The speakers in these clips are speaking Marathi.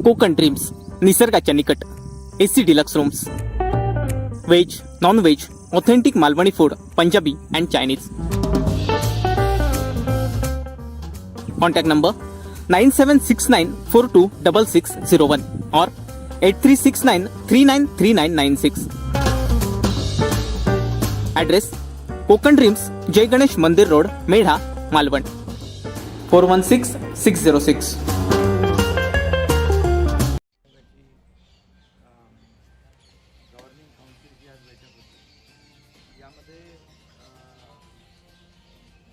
कोकण ड्रीम्स, निसर्गाच्या निकट, AC deluxe rooms, veg non veg authentic Malvani food, Punjabi and Chinese. Contact number 9769426601 or 8369393996. Address Konkan dreams, Jai Ganesh Mandir road, Medha, Malvan 416606. Governing काउन्सिलची आज बैठक होती. यामध्ये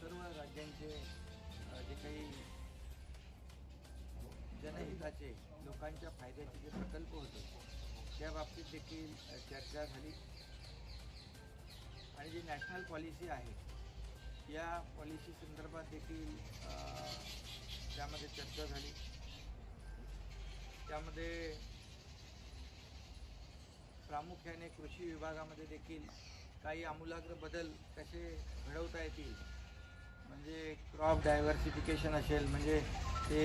सर्व राज्यांचे जे काही जनहिताचे लोकांच्या फायद्याचे जे प्रकल्प होते त्या बाबतीत देखील चर्चा झाली आणि जी नॅशनल पॉलिसी आहे या पॉलिसी संदर्भात देखील त्यामध्ये चर्चा झाली. त्यामध्ये प्रामुख्याने कृषी विभागामध्ये देखील काही आमूलाग्र बदल कसे घडवता येतील, म्हणजे क्रॉप डायव्हर्सिफिकेशन असेल, म्हणजे ते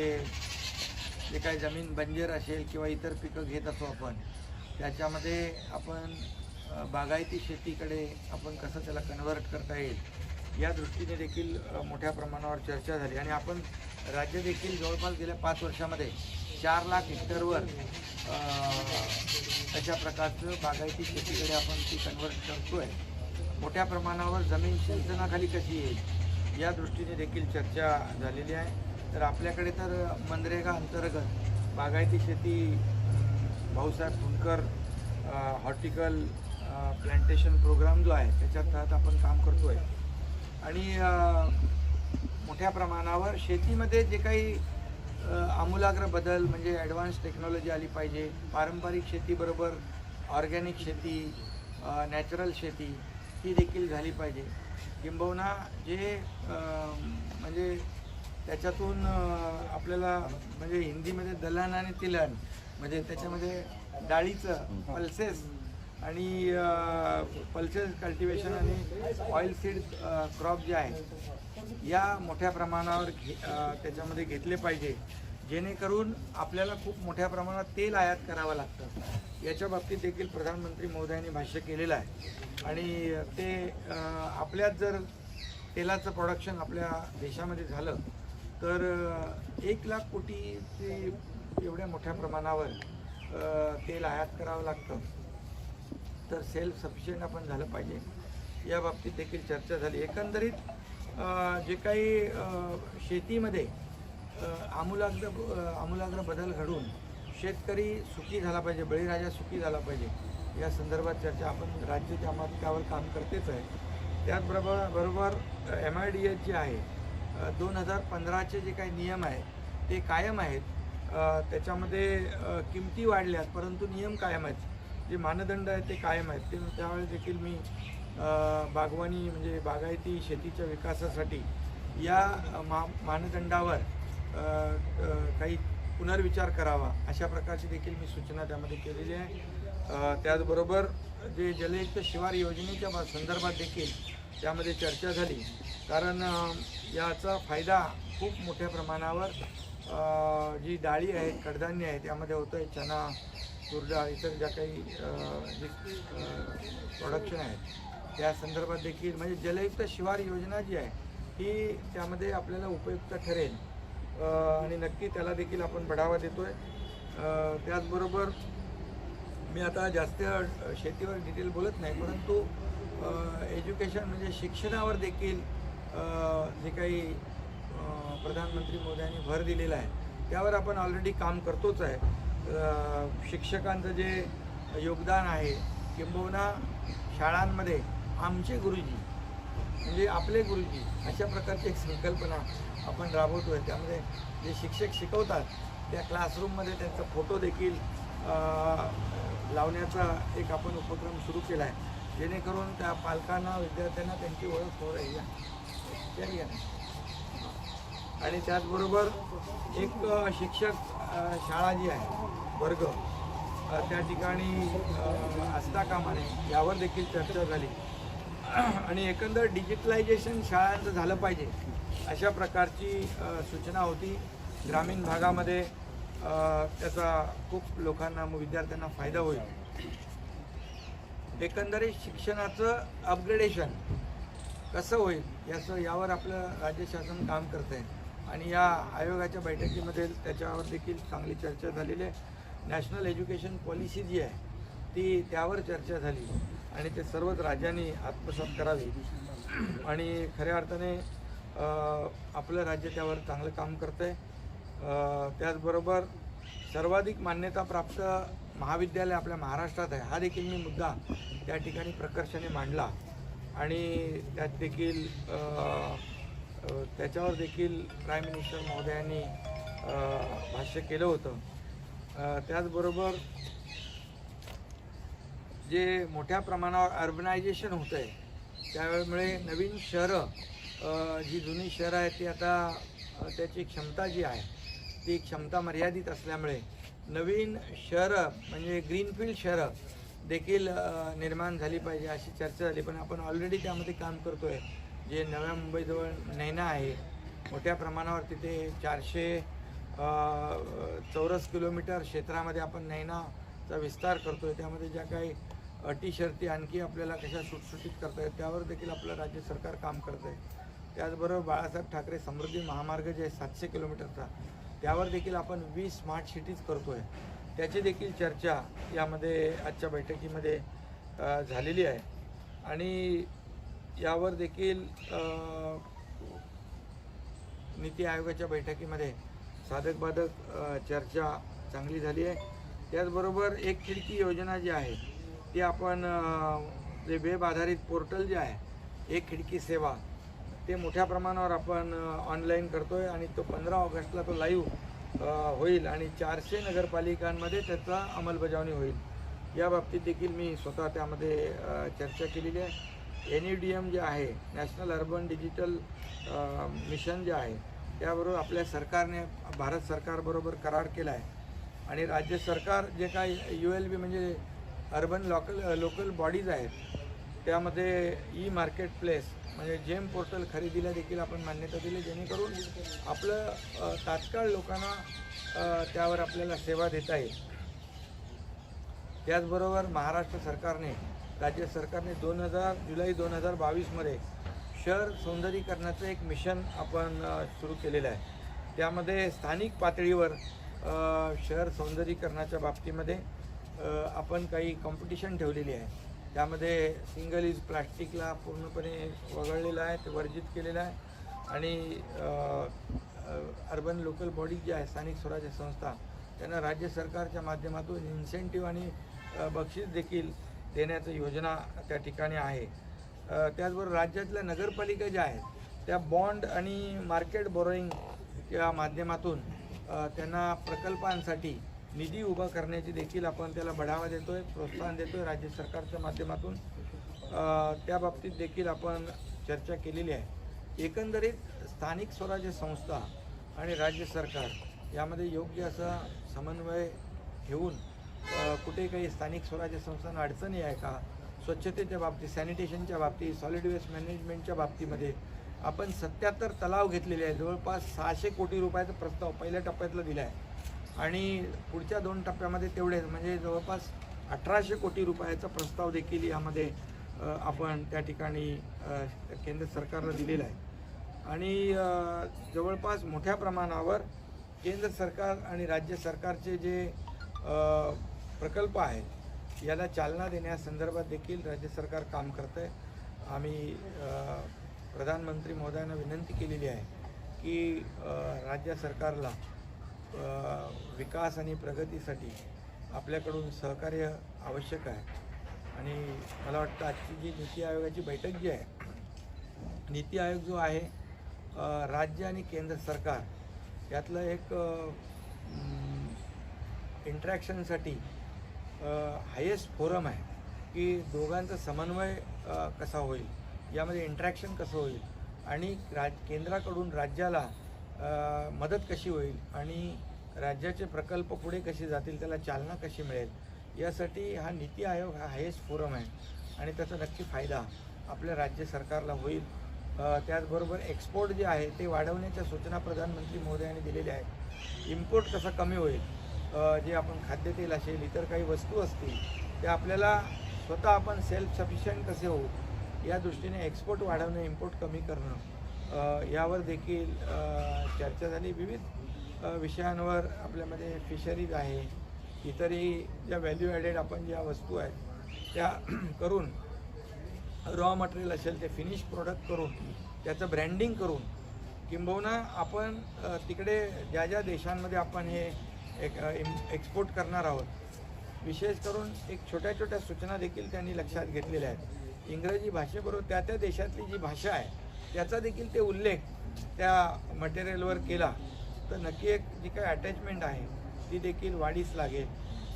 जे काही जमीन बंजर असेल किंवा इतर पिकं घेत असो आपण त्याच्यामध्ये आपण बागायती शेतीकडे आपण कसं त्याला कन्व्हर्ट करता येईल या दृष्टीने देखील मोठ्या प्रमाणावर चर्चा झाली. आणि आपण राज्य देखील जवळपास गेल्या 5 वर्षामध्ये 4 लाख हेक्टरवर अशा प्रकारचं बागायती शेतीकडे आपण ती कन्व्हर्ट करतो आहे. मोठ्या प्रमाणावर जमीन सिंचनाखाली कशी येईल या दृष्टीने देखील चर्चा झालेली आहे. तर आपल्याकडे तर मनरेगा अंतर्गत बागायती शेती भाऊसाहेब फुंडकर हॉर्टिकल प्लांटेशन प्रोग्राम जो आहे त्याच्या तहत आपण काम करतो आहे. आणि मोठ्या प्रमाणावर शेतीमध्ये जे काही आमूलाग्र बदल म्हणजे ॲडव्हान्स टेक्नॉलॉजी आली पाहिजे. पारंपरिक शेतीबरोबर ऑर्गॅनिक शेती, नॅचरल शेती ही देखील झाली पाहिजे. किंबहुना जे म्हणजे त्याच्यातून आपल्याला म्हणजे हिंदीमध्ये दलहन आणि तिलहन म्हणजे त्याच्यामध्ये डाळीचं पल्सेस आणि पल्सेस कल्टिवेशन आणि ऑइल सीड क्रॉप जे आहे या मोठ्या प्रमाणावर त्याच्यामध्ये घेतले पाहिजे, जेणेकरून आपल्याला खूप मोठ्या प्रमाणात तेल आयात करावं लागतं. याच्या बाबतीत देखील प्रधानमंत्री महोदयांनी भाष्य केलेलं आहे. आणि ते आपल्यात जर तेलाचं प्रोडक्शन आपल्या देशामध्ये झालं तर 1 लाख कोटी ते एवढ्या मोठ्या प्रमाणावर तेल आयात करावं लागतं. तर सेल्फ सफिशियंट आपण झालं पाहिजे या बाबतीत देखील चर्चा झाली. एकंदरीत जे काही शेतीमध्ये आमूलाग्र बदल घडून शेतकरी सुखी झाला पाहिजे, बळीराजा सुखी झाला पाहिजे या संदर्भात चर्चा आपण राज्य त्यावर काम करतेच आहे. त्याचबरोबर MIDS जे आहे 2015चे जे काही नियम आहेत ते कायम आहेत. त्याच्यामध्ये किमती वाढल्यात परंतु नियम कायम आहेत, जे मानदंड आहेत ते कायम आहेत. ते त्यावेळेस देखील मी बागवानी म्हणजे बागायती शेतीच्या विकासासाठी या मानदंडावर काही पुनर्विचार करावा अशा प्रकारची देखील मी सूचना त्यामध्ये केलेली आहे. त्याचबरोबर जे जलयुक्त शिवार योजनेच्या संदर्भात देखील त्यामध्ये चर्चा झाली, कारण याचा फायदा खूप मोठ्या प्रमाणावर जी डाळी आहेत, कडधान्य आहे त्यामध्ये होतं आहे. चना, तूरडाळ, इतर ज्या काही जे प्रोडक्शन आहेत त्या संदर्भात देखील म्हणजे जलयुक्त शिवार योजना जी आहे ही त्यामध्ये आपल्याला उपयुक्त ठरेल आणि नक्की त्याला देखील आपण बढावा देतो आहे. त्याचबरोबर मी आता जास्त शेतीवर डिटेल बोलत नाही, परंतु एज्युकेशन म्हणजे शिक्षणावर देखील जे काही प्रधानमंत्री मोदयांनी भर दिलेला आहे त्यावर आपण ऑलरेडी काम करतोच आहे. शिक्षकांचं जे योगदान आहे किंबहुना शाळांमध्ये आमचे गुरुजी म्हणजे आपले गुरुजी अशा प्रकारची एक संकल्पना आपण राबवतो आहे. त्यामध्ये जे शिक्षक शिकवतात त्या क्लासरूममध्ये त्यांचा फोटो देखील लावण्याचा एक आपण उपक्रम सुरू केला आहे, जेणेकरून त्या पालकांना विद्यार्थ्यांना त्यांची ओळख हो रही आहे. आणि त्याचबरोबर एक शिक्षक शाळा जी आहे वर्ग त्या ठिकाणी असता कामा नये यावर देखील चर्चा झाली. आणि एकंदर डिजिटलायझेशन शाळांचं झालं पाहिजे अशा प्रकारची सूचना होती. ग्रामीण भागामध्ये त्याचा खूप लोकांना विद्यार्थ्यांना फायदा होईल. एकंदरीत शिक्षणाचं अपग्रेडेशन कसं होईल यावर आपलं राज्य शासन काम करतं आहे आणि या आयोगाच्या बैठकीमध्ये त्याच्यावर देखील चांगली चर्चा झालेली आहे. नॅशनल एज्युकेशन पॉलिसी जी आहे ती त्यावर चर्चा झाली आणि ते सर्वच राज्यांनी आत्मसात करावी आणि खऱ्या अर्थाने आपलं राज्य त्यावर चांगलं काम करतं आहे. त्याचबरोबर सर्वाधिक मान्यताप्राप्त महाविद्यालय आपल्या महाराष्ट्रात आहे हा देखील मी मुद्दा त्या ठिकाणी प्रकर्षाने मांडला आणि त्यात देखील त्याच्यावर देखील प्राईम मिनिस्टर महोदयांनी भाष्य केलं होतं. त्याचबरोबर जे मोठ्या प्रमाणावर अर्बनायझेशन होतं आहे त्यामुळे नवीन शहरं जी जुनी शहरं आहेत ती आता त्याची क्षमता जी आहे ती क्षमता मर्यादित असल्यामुळे नवीन शहरं म्हणजे ग्रीनफील्ड शहरं देखील निर्माण झाली पाहिजे अशी चर्चा झाली. पण आपण ऑलरेडी त्यामध्ये काम करतो आहे. जे नव्या मुंबईजवळ नैना आहे मोठ्या प्रमाणावर तिथे 400 चौरस किलोमीटर क्षेत्रामध्ये आपण नैनाचा विस्तार करतो आहे. त्यामध्ये ज्या काही अटी शर्ती आणखी आपल्याला कशा सुटसुटीत करता येत त्यावर देखील आपलं राज्य सरकार काम करतं आहे. त्याचबरोबर बाळासाहेब ठाकरे समृद्धी महामार्ग जे 700 किलोमीटरचा त्यावर देखील आपण 20 स्मार्ट सिटीज करतो आहे. त्याची देखील चर्चा यामध्ये आजच्या बैठकीमध्ये झालेली आहे आणि यावर देखील नीती आयोगाच्या बैठकीमध्ये साधक-बाधक चर्चा चांगली झाली आहे. त्याचबरोबर एक खिडकी योजना जी आहे ती आपण जे वेब आधारित पोर्टल जे आहे एक खिडकी सेवा ते मोठ्या प्रमाणावर आपण ऑनलाईन करतो आहे आणि तो 15 ऑगस्टला तो लाईव्ह होईल आणि 400 नगरपालिकांमध्ये त्याचा अंमलबजावणी होईल. या बाबतीत देखील मी स्वतः त्यामध्ये चर्चा केलेली आहे. NUDM जे आहे नॅशनल अर्बन डिजिटल मिशन जे आहे त्याबरोबर आपल्या सरकारने भारत सरकारबरोबर करार केला आहे आणि राज्य सरकार जे काही ULB म्हणजे अर्बन लोकल बॉडीज आहेत त्यामध्ये मार्केट प्लेस म्हणजे जेम पोर्टल खरेदीला देखील आपण मान्यता दिली जेणेकरून आपलं तात्काळ लोकांना त्यावर आपल्याला सेवा देता येईल. त्याचबरोबर महाराष्ट्र सरकारने राज्य सरकारने जुलै 2022मध्ये शहर सौंदर्यीकरणाचं एक मिशन आपण सुरू केलेलं आहे. त्यामध्ये स्थानिक पातळीवर शहर सौंदर्यीकरणाच्या बाबतीमध्ये आपण काही कॉम्पिटिशन ठेवलेली आहे. त्यामध्ये सिंगल यूज प्लास्टिकला पूर्णपणे वगळलेलं आहे ते वर्जित केलेलं आहे आणि अर्बन लोकल बॉडी जी आहे स्थानिक स्वराज्य संस्था त्यांना राज्य सरकारच्या माध्यमातून इन्सेंटिव्ह आणि बक्षीस देखील देण्याची योजना त्या ठिकाणी आहे. त्याचबरोबर राज्यातल्या नगरपालिका ज्या आहेत त्या बॉन्ड आणि मार्केट बोरोईंग या माध्यमातून त्यांना प्रकल्पांसाठी निधी उभा करण्याची देखील आपण त्याला बढावा देतो आहे प्रोत्साहन देतो आहे राज्य सरकारच्या माध्यमातून. त्या बाबतीत देखील आपण चर्चा केलेली आहे. एकंदरीत स्थानिक स्वराज्य संस्था आणि राज्य सरकार यामध्ये योग्य असा समन्वय ठेवून कुठे काही स्थानिक स्वराज्य संस्थांना अडचणी आहे का स्वच्छतेच्या बाबतीत सॅनिटेशनच्या बाबतीत सॉलिड वेस्ट मॅनेजमेंटच्या बाबतीमध्ये आपण 77 तलाव घेतलेले आहेत. जवळपास 600 कोटी रुपयाचा प्रस्ताव पहिल्या टप्प्यातला दिला आहे आणि पुढच्या 2 टप्प्यामध्ये तेवढेच म्हणजे जवळपास 1800 कोटी रुपयाचा प्रस्ताव देखील यामध्ये आपण त्या ठिकाणी केंद्र सरकारला दिलेला आहे आणि जवळपास मोठ्या प्रमाणावर केंद्र सरकार आणि राज्य सरकारचे जे प्रकल्प आहेत याला चालना देण्यासंदर्भात देखील राज्य सरकार काम करतं आहे. आम्ही प्रधानमंत्री महोदयांना विनंती केलेली आहे की राज्य सरकारला विकास आणि प्रगतीसाठी आपल्याकडून सहकार्य आवश्यक आहे आणि मला वाटतं आजची जी नीती आयोगाची बैठक जी आहे नीती आयोग जो आहे राज्य आणि केंद्र सरकार यातलं एक इंटरॅक्शनसाठी हायेस्ट फोरम आहे की दोघांचा समन्वय कसा होईल यामध्ये इंटरॅक्शन कसं होईल आणि केंद्राकडून राज्याला मदत कशी होईल आणि राज्याचे प्रकल्प पुढे कसे जातील त्याला चालना कशी मिळेल यासाठी हा नीती आयोग हा हायेस्ट फोरम आहे आणि त्याचा नक्की फायदा आपल्या राज्य सरकारला होईल. त्याचबरोबर एक्सपोर्ट जे आहे ते वाढवण्याच्या सूचना प्रधानमंत्री महोदयांनी दिलेल्या आहेत. इम्पोर्ट कसा कमी होईल जे आपण खाद्यतेल असेल, इतर काही वस्तू असतील, त्या आपल्याला स्वतः आपण सेल्फ सफिशियंट कसे होऊ या दृष्टीने एक्सपोर्ट वाढवणं, इम्पोर्ट कमी करणं, यावर देखील चर्चा झाली. विविध विषयांवर आपल्यामध्ये फिशरीज आहे, इतरही ज्या व्हॅल्यू ॲडेड आपण ज्या वस्तू आहेत त्या करून, रॉ मटेरियल असेल ते फिनिश प्रोडक्ट करून, त्याचं ब्रँडिंग करून, किंबहुना आपण तिकडे ज्या ज्या देशांमध्ये आपण हे एक्सपोर्ट करणार आहोत, विशेष करून एक छोट्या छोट्या सूचना देखील त्यांनी लक्षात घेतलेल्या आहेत. इंग्रजी भाषेबरोबर त्या त्या देशातली जी भाषा आहे त्याचा देखील ते उल्लेख त्या मटेरियलवर केला तर नक्की एक जी काही अटॅचमेंट आहे ती देखील वाढीस लागेल.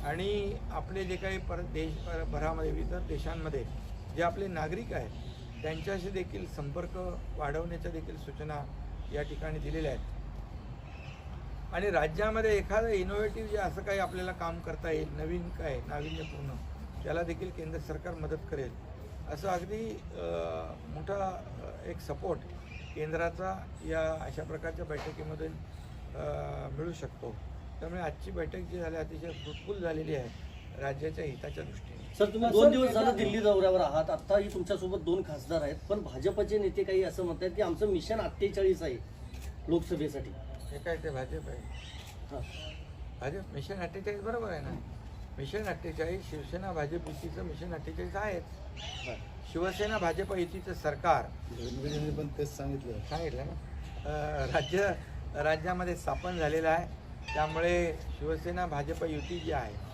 आणि आपले जे काही देशभरामध्ये विविध देशांमध्ये जे आपले नागरिक आहेत त्यांच्याशी देखील संपर्क वाढवण्याच्या देखील सूचना या ठिकाणी दिलेल्या आहेत. आणि राज्यामध्ये एखादं इनोव्हेटिव्ह जे असं काही आपल्याला काम करता येईल, नवीन काय नाविन्यपूर्ण, त्याला देखील केंद्र सरकार मदत करेल. असं अगदी मोठा एक सपोर्ट केंद्राचा या अशा प्रकारच्या बैठकीमधून मिळू शकतो. त्यामुळे आजची बैठक जी झाली अतिशय फ्रुटफुल झालेली आहे राज्याच्या हिताच्या दृष्टीने. सर, तुम्ही 2 दिवस झालं दिल्ली दौऱ्यावर आहात. आत्ताही तुमच्यासोबत 2 खासदार आहेत, पण भाजपचे नेते काही असं म्हणतात की आमचं मिशन 48 आहे लोकसभेसाठी. हे काय ते भाजप आहे? भाजप मिशन 48 बरोबर आहे ना. मिशन 48 शिवसेना भाजप युतीचं मिशन 48 आहेच. शिवसेना भाजप युतीचं सरकार पण तेच सांगितलं ना, राज्यामध्ये स्थापन झालेलं आहे. त्यामुळे शिवसेना भाजप युती जी आहे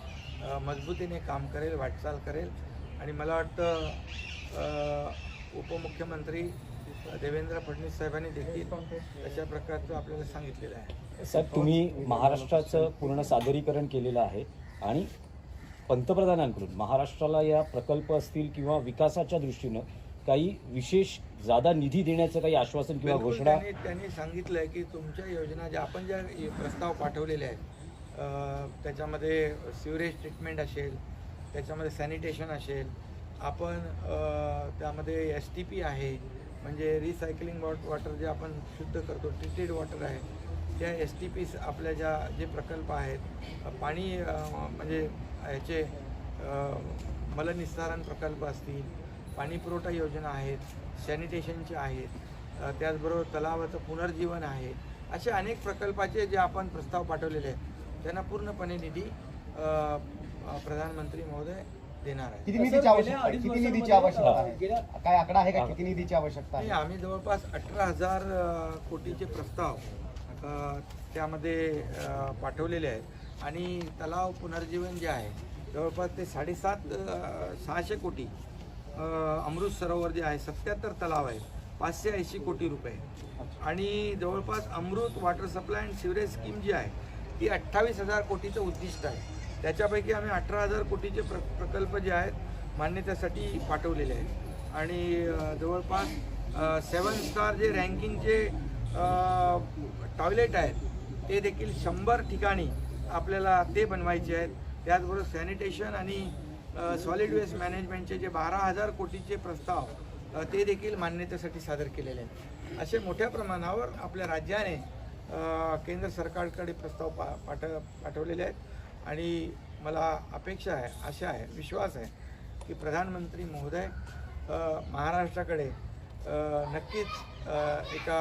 मजबूतीने काम करेल, वाटचाल करेल. आणि मला वाटतं उपमुख्यमंत्री देवेंद्र फडणवीस साहेबांनी देखील अशा प्रकारचं आपल्याला सांगितलेलं आहे. सर, तुम्ही महाराष्ट्राचं पूर्ण सादरीकरण केलेलं आहे आणि पंतप्रधानांकडून महाराष्ट्राला या प्रकल्प असतील किंवा विकासाच्या दृष्टीनं काही विशेष जादा निधी देण्याचं काही आश्वासन किंवा घोषणा त्यांनी सांगितलं आहे की तुमच्या योजना ज्या आपण ज्या प्रस्ताव पाठवलेले आहेत त्याच्यामध्ये सिवरेज ट्रीटमेंट असेल, त्याच्यामध्ये सॅनिटेशन असेल, आपण त्यामध्ये STP आहे म्हणजे रिसायकलिंग वॉटर जे आपण शुद्ध करतो, ट्रीटेड वॉटर आहे, त्या STPs आपल्या जे प्रकल्प आहेत, पाणी म्हणजे ह्याचे मलनिस्सारण प्रकल्प असतील, पाणी पुरवठा योजना आहेत, सॅनिटेशनचे आहेत, त्याचबरोबर तलावाचं पुनर्जीवन आहे, असे अनेक प्रकल्पाचे जे आपण प्रस्ताव पाठवलेले आहेत त्यांना पूर्णपणे निधी प्रधानमंत्री महोदय देणार आहे. किती निधीची आवश्यकता आहे? काय आकडा आहे का किती निधीची आवश्यकता आहे? आम्ही जवळपास 18,000 कोटीचे प्रस्ताव त्यामध्ये पाठवलेले आहेत. आणि तलाव पुनर्जीवन जे आहे जवळपास ते 650 कोटी. अमृत सरोवर जे आहे 77 तलाव आहे, 580 कोटी रुपये. आणि जवळपास Amrut water supply and sewerage scheme जी आहे ती 28,000 कोटीचं उद्दिष्ट आहे. त्याच्यापैकी आम्ही 18,000 कोटीचे प्रकल्प जे आहेत मान्यतेसाठी पाठवलेले आहेत. आणि जवळपास 7 स्टार जे रँकिंगचे टॉयलेट आहेत ते देखील 100 ठिकाणी आपल्याला ते बनवायचे आहेत. त्याचबरोबर सॅनिटेशन आणि सॉलिड वेस्ट मॅनेजमेंटचे जे 12,000 कोटीचे प्रस्ताव ते देखील मान्यतेसाठी सादर केलेले आहेत. असे मोठ्या प्रमाणावर आपल्या राज्याने केंद्र सरकारकडे प्रस्ताव पाठवलेले आहेत. आणि मला अपेक्षा आहे, आशा आहे, विश्वास आहे की प्रधानमंत्री महोदय महाराष्ट्राकडे नक्कीच एका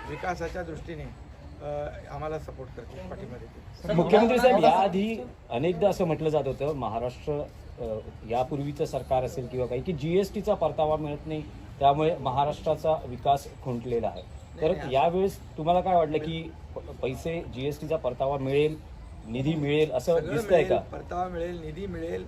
विकासाच्या दृष्टीने आम्हाला सपोर्ट करतील, पाठिंबा देतील. मुख्यमंत्री साहेब, याआधी अनेकदा असं म्हटलं जात होतं महाराष्ट्र यापूर्वीचं सरकार असेल किंवा काही की GSTचा परतावा मिळत नाही, त्यामुळे महाराष्ट्राचा विकास खुंटलेला आहे. तर यावेळेस तुम्हाला काय वाटलं की पैसे GSTचा परतावा मिळेल, निधी मिळेल असं दिसतंय का? परतावा मिळेल, निधी मिळेल.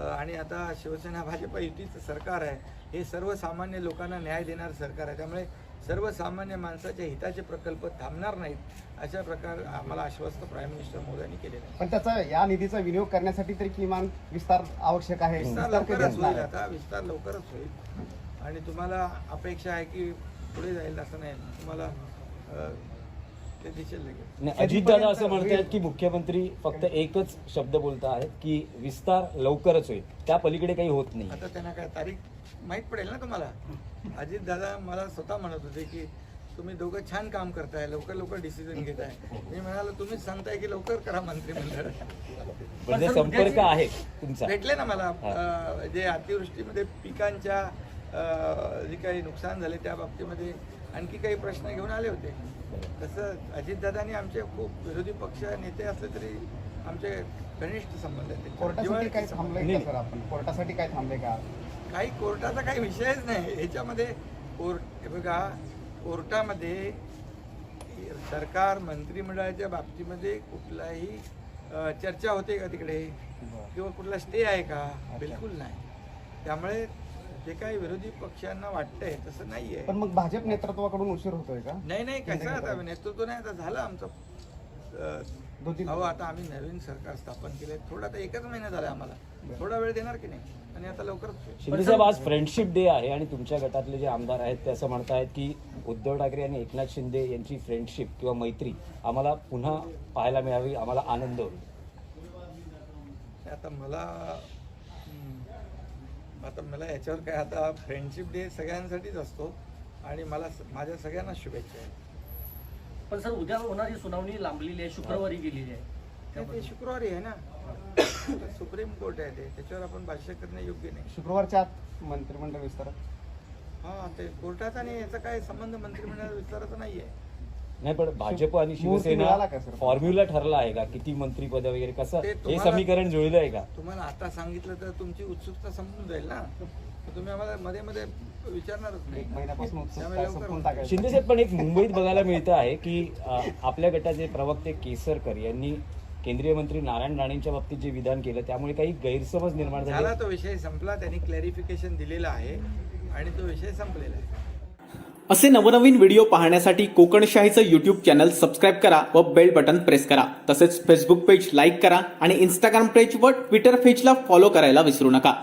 आणि आता शिवसेना भाजप युतीचं सरकार आहे, हे सर्वसामान्य लोकांना न्याय देणारं सरकार आहे. त्यामुळे सर्वसामान्य माणसाच्या हिताचे प्रकल्प थांबणार नाहीत अशा प्रकार आम्हाला आश्वस्त प्राईम मिनिस्टर मोदींनी केलेलं आहे. पण त्याचा या निधीचा विनियोग करण्यासाठी तरी किमान विस्तार आवश्यक आहे. विस्तार लवकरच होईल. आता विस्तार लवकरच होईल. आणि तुम्हाला अपेक्षा आहे की पुढे जाईल असं नाही, तुम्हाला ते दिसेल लगेच. अजितदादा असं म्हणतात की मुख्यमंत्री फक्त एकच शब्द बोलत आहेत की विस्तार लवकरच होईल, त्या पलीकडे काही होत नाही. आता त्यांना काय तारीख माहीत पडेल ना तुम्हाला. अजितदादा मला स्वतः म्हणत होते की तुम्ही दोघं छान काम करताय, लवकर डिसिजन घेत आहे. मी म्हणालो तुम्हीच सांगताय की लवकर करा मंत्रिमंडळ. म्हणजे संपर्क आहे तुमचा. भेटले ना मला जे अतिवृष्टीमध्ये पिकांच्या जे काही नुकसान झाले त्या बाबतीमध्ये आणखी काही प्रश्न घेऊन आले होते. तसं अजितदादांनी आमचे खूप विरोधी पक्ष नेते असले तरी आमचे घनिष्ठ संबंध आहेत. कोर्टासाठी काय थांबलंय का सर आपण? कोर्टासाठी काय थांबले का? काही कोर्टाचा काही विषयच नाही ह्याच्यामध्ये. हे बघा, कोर्टामध्ये सरकार मंत्रिमंडळाच्या बाबतीमध्ये कुठलाही चर्चा होते का तिकडे, किंवा कुठला स्टे आहे का? बिलकुल नाही. त्यामुळे जे काही विरोधी पक्षांना वाटतंय तसं नाही आहे. पण मग भाजप नेतृत्वाकडून उशीर होतोय का? नाही कसं आता नेतृत्व नाही, आता झालं आमचं. अहो आता आम्ही नवीन सरकार स्थापन केलंय, थोडा आता 1च महिना झाला आम्हाला, थोडा वेळ देणार की नाही, आणि आता लवकरच. शिंदे साहेब, आज फ्रेंडशिप डे आहे आणि तुमच्या गटातले जे आमदार आहेत ते असं म्हणतायत की उद्धव ठाकरे आणि एकनाथ शिंदे यांची फ्रेंडशिप किंवा मैत्री आम्हाला पुन्हा पाहायला मिळावी, आम्हाला आनंद होईल. आता मला याच्यावर काय, आता फ्रेंडशिप डे सगळ्यांसाठीच असतो आणि माझ्या सगळ्यांना शुभेच्छा आहेत. पण सर, उद्या होणारी सुनावणी लांबलेली आहे, शुक्रवारी गेलेली आहे. ते शुक्रवारी आहे ना, सुप्रीम कोर्ट आहे, त्याच्यावर आपण भाष्य करणे योग्य नाही. शुक्रवारच्या आत मंत्रिमंडळ विस्तार. हा, ते कोर्टाचा आणि याचा काय संबंध मंत्रिमंडळ विस्ताराचा नाहीये. नाही, पण भाजप आणि मिळाला का शिवसेना सर? फॉर्म्युला ठरला आहे का, किती मंत्रिपद वगैरे, कसं ते हे तुम्हाला- समीकरण जुळलं आहे का? तुम्हाला आता सांगितलं तर तुमची उत्सुकता संपून जाईल ना, तर तुम्ही आम्हाला मध्ये मध्ये विचारणारच नाही. एक महिन्यापासून उत्सुकता त्यामुळे लवकर संपून होईल. टाकायची. शिंदे साहेब, पण एक मुंबईत बघायला मिळतं आहे की आपल्या गटाचे प्रवक्ते केसरकर यांनी केंद्रीय मंत्री नारायण राणेंच्या बाबतीत जे विधान केलं त्यामुळे काही गैरसमज निर्माण झाले. झाला तो विषय संपला, त्यांनी क्लॅरिफिकेशन दिलेलं आहे आणि तो विषय संपलेला आहे. असे नवनवीन व्हिडिओ पाहण्यासाठी कोकणशाहीचं यूट्यूब चॅनल सबस्क्राईब करा व बेल बटन प्रेस करा. तसेच फेसबुक पेज लाईक करा आणि इंस्टाग्राम पेज व ट्विटर पेजला फॉलो करायला विसरू नका.